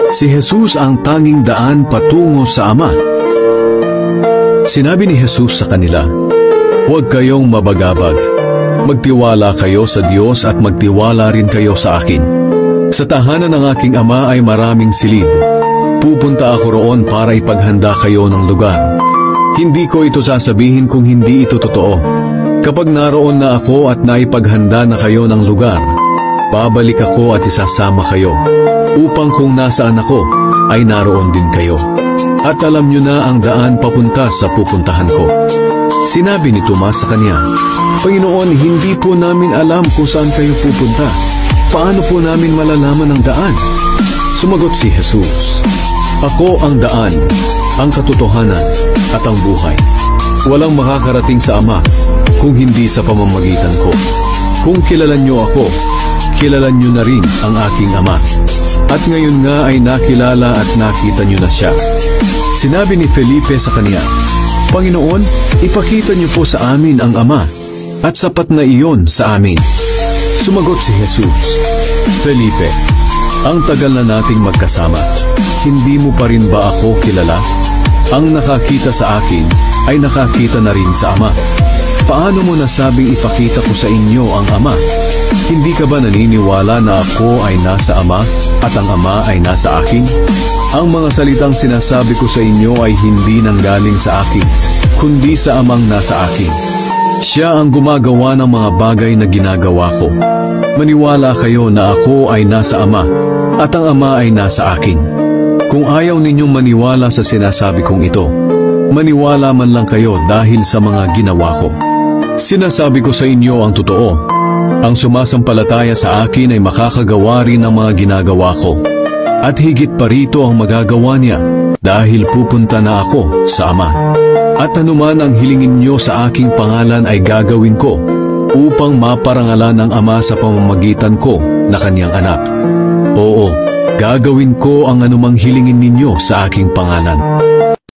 Si Jesus ang tanging daan patungo sa Ama. Sinabi ni Jesus sa kanila, "Huwag kayong mabagabag. Magtiwala kayo sa Diyos at magtiwala rin kayo sa akin. Sa tahanan ng aking Ama ay maraming silid. Pupunta ako roon para ipaghanda kayo ng lugar. Hindi ko ito sasabihin kung hindi ito totoo. Kapag naroon na ako at naipaghanda na kayo ng lugar, babalik ako at isasama kayo, upang kung nasaan ako, ay naroon din kayo. At alam nyo na ang daan papunta sa pupuntahan ko." Sinabi ni Tomas sa kanya, "Panginoon, hindi po namin alam kung saan kayo pupunta. Paano po namin malalaman ang daan?" Sumagot si Jesus, "Ako ang daan, ang katotohanan, at ang buhay. Walang makakarating sa Ama kung hindi sa pamamagitan ko. Kung kilalan nyo ako, kilalan nyo na rin ang aking Ama. At ngayon nga ay nakilala at nakita nyo na siya." Sinabi ni Felipe sa kanya, "Panginoon, ipakita niyo po sa amin ang Ama, at sapat na iyon sa amin." Sumagot si Jesus, "Felipe, ang tagal na nating magkasama. Hindi mo pa rin ba ako kilala? Ang nakakita sa akin ay nakakita na rin sa Ama. Paano mo nasabing ipakita ko sa inyo ang Ama? Hindi ka ba naniniwala na ako ay nasa Ama at ang Ama ay nasa akin? Ang mga salitang sinasabi ko sa inyo ay hindi nanggaling sa akin, kundi sa Amang nasa akin. Siya ang gumagawa ng mga bagay na ginagawa ko. Maniwala kayo na ako ay nasa Ama at ang Ama ay nasa akin. Kung ayaw ninyong maniwala sa sinasabi kong ito, maniwala man lang kayo dahil sa mga ginawa ko. Sinasabi ko sa inyo ang totoo. Ang sumasampalataya sa akin ay makakagawa rin ng mga ginagawa ko. At higit pa rito ang magagawa niya dahil pupunta na ako sa Ama. At anuman ang hilingin nyo sa aking pangalan ay gagawin ko upang maparangalan ng Ama sa pamamagitan ko na kanyang anak. Oo, gagawin ko ang anumang hilingin ninyo sa aking pangalan.